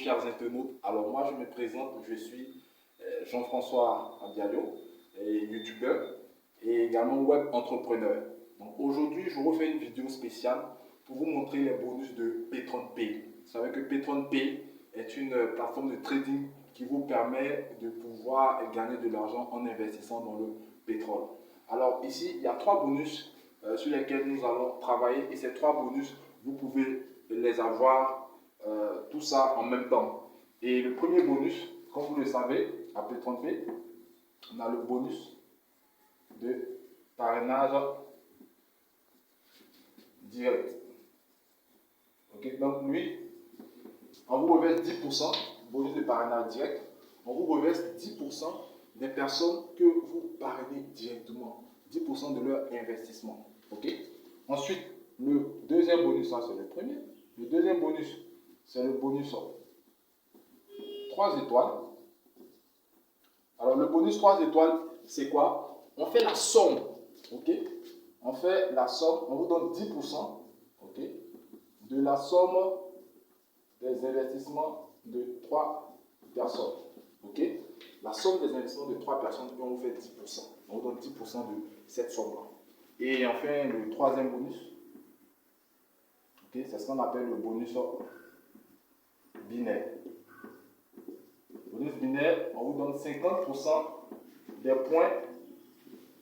chers internautes. Alors moi je me présente, je suis Jean-François Abiayo, youtubeur et également web entrepreneur. Donc aujourd'hui je refais une vidéo spéciale pour vous montrer les bonus de P30P. Vous savez que P30P est une plateforme de trading qui vous permet de pouvoir gagner de l'argent en investissant dans le pétrole. Alors ici il y a trois bonus sur lesquels nous allons travailler et ces trois bonus vous pouvez les avoir tout ça en même temps. Et le premier bonus, comme vous le savez, à P30P, on a le bonus de parrainage direct. Ok, donc lui, on vous reverse 10%, bonus de parrainage direct, on vous reverse 10% des personnes que vous parrainez directement, 10% de leur investissement. Ok. Ensuite, le deuxième bonus, ça c'est le premier. Le deuxième bonus, c'est le bonus 3 étoiles. Alors le bonus 3 étoiles, c'est quoi? On fait la somme, ok? On fait la somme, on vous donne 10%, ok? De la somme des investissements de 3 personnes, ok? La somme des investissements de 3 personnes, on vous fait 10%. On vous donne 10% de cette somme-là. Et enfin, le troisième bonus, okay, c'est ce qu'on appelle le bonus binaire. Bonus binaire, on vous donne 50% des points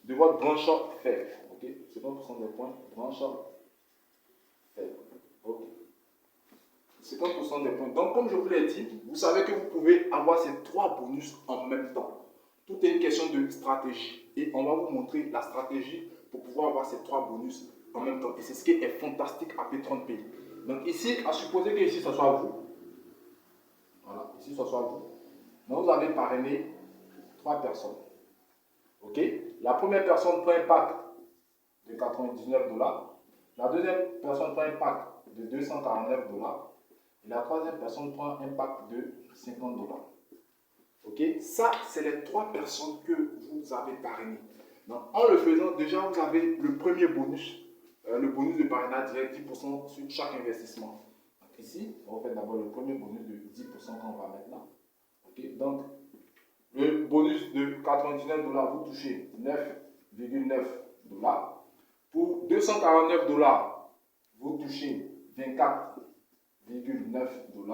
de votre branche faible. Okay? 50% des points branche faible. Okay. 50% des points. Donc, comme je vous l'ai dit, vous savez que vous pouvez avoir ces trois bonus en même temps. Tout est une question de stratégie. Et on va vous montrer la stratégie pour pouvoir avoir ces trois bonus en même temps. Et c'est ce qui est fantastique à P30P. Donc ici, à supposer que ici, ce soit vous. Voilà, ici, ce soit vous. Donc, vous avez parrainé 3 personnes. Ok? La première personne prend un pack de 99 $. La deuxième personne prend un pack de 249 $. Et la troisième personne prend un pack de 50 $. Ok? Ça, c'est les 3 personnes que vous avez parrainées. Donc, en le faisant, déjà, vous avez le premier bonus, le bonus de parrainage direct, 10% sur chaque investissement. Donc, ici, on va faire d'abord le premier bonus de 10% qu'on va mettre là. Ok? Donc, le bonus de 99 $, vous touchez 9,9 $. Pour 249 $, vous touchez 24,9 $.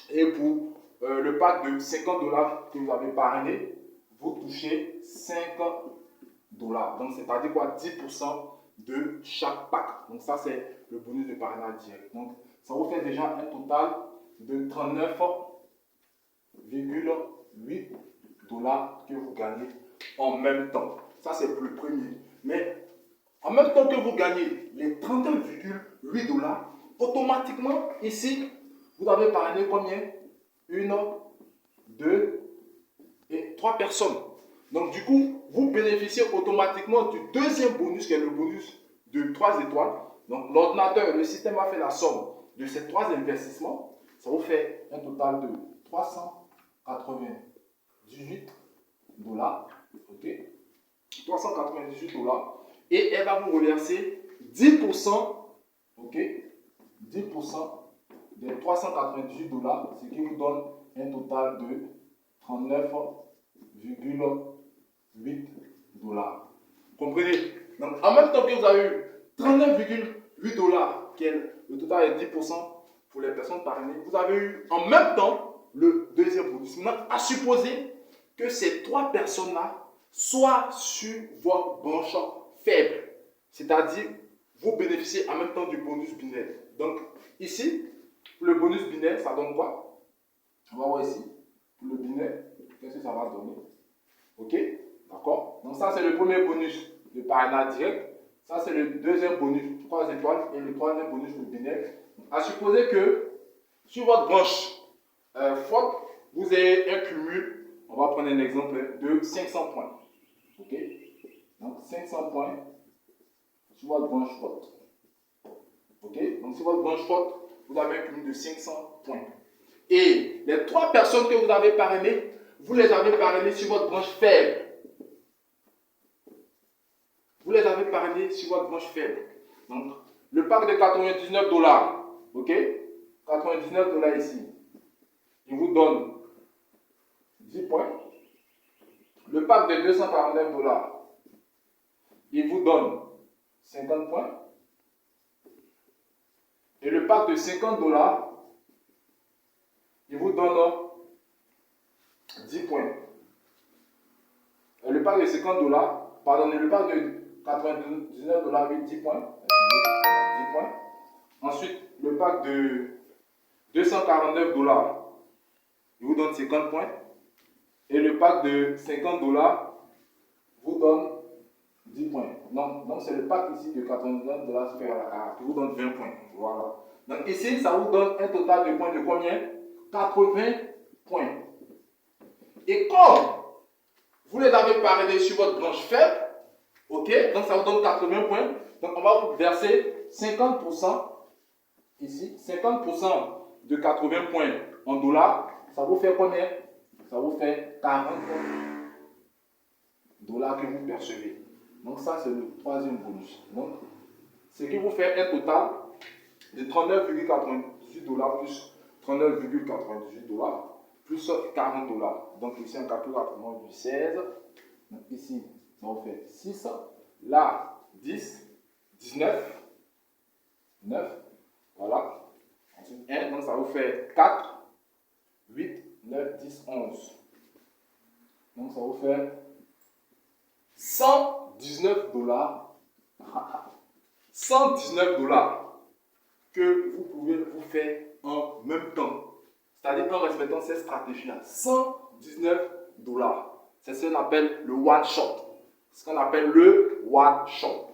Et pour le pack de 50 $ que vous avez parrainé, vous touchez 5 $. Donc, c'est-à-dire quoi? 10% de chaque pack. Donc, ça, c'est le bonus de parrainage direct. Donc, ça vous fait déjà un total de 39,8 $ que vous gagnez en même temps. Ça, c'est pour le premier. Mais en même temps que vous gagnez les 39,8 $, automatiquement, ici, vous avez parrainé combien? 1, 2 et 3 personnes. Donc, du coup, vous bénéficiez automatiquement du deuxième bonus qui est le bonus de 3 étoiles. Donc, l'ordinateur, le système a fait la somme de ces 3 investissements. Ça vous fait un total de 398 $. Ok? 398 $. Et elle va vous reverser 10%. Ok? 10% des 398 $, ce qui vous donne un total de 39,8 $. Comprenez? Donc, en même temps que vous avez eu 39,8 $, qui est le total est 10% pour les personnes parrainées, vous avez eu en même temps le deuxième bonus. Maintenant, à supposer que ces 3 personnes-là soient sur votre branche faible, c'est-à-dire vous bénéficiez en même temps du bonus binaire. Donc, ici, pour le bonus binaire, ça donne quoi? On va voir ici. Pour le binaire, qu'est-ce que ça va donner? Ok? D'accord? Donc, ça, c'est le premier bonus de parrainage direct. Ça, c'est le deuxième bonus, 3 étoiles. Et le troisième bonus, le binaire. À supposer que sur votre branche forte, vous avez un cumul, on va prendre un exemple de 500 points. Ok? Donc, 500 points sur votre branche forte. Ok? Donc, sur votre branche forte, vous avez un cumul de 500 points. Et les 3 personnes que vous avez parrainées, vous les avez parrainées sur votre branche faible. Vous les avez parrainés sur votre branche faible. Donc, le pack de 99 $, ok? 99 $ ici. il vous donne 10 points. Le pack de 249 $, il vous donne 50 points. Et le pack de 50 $, il vous donne 10 points. Et le pack de 50 $, pardon, le pack de 99 $, oui, 10 points. 10 points. Ensuite, le pack de 249 $, il vous donne 50 points. Et le pack de 50 $ vous donne 10 points. Donc c'est le pack ici de 89 $ qui vous donne 20 points. Voilà. Donc ici, ça vous donne un total de points de combien? 80 points. Et comme vous les avez parrainé sur votre branche faible, ok, donc ça vous donne 80 points. Donc on va vous verser 50% ici, 50% de 80 points en dollars, ça vous fait combien? Ça vous fait 40 $ que vous percevez. Donc ça c'est le troisième bonus. Donc ce qui vous fait un total de 39,98 $ plus 39,98 $ plus 40 $. Donc ici on calcule rapidement du 16. Donc ici ça vous fait 6. Là 10, 19, 9. Voilà. Ensuite 1, donc ça vous fait 4, 8, 9, 10, 11. Donc ça vous fait 119 $. 119 $ que vous pouvez vous faire en même temps. C'est-à-dire en respectant cette stratégie-là. 119 $. C'est ce qu'on appelle le one shot. Ce qu'on appelle le one shot.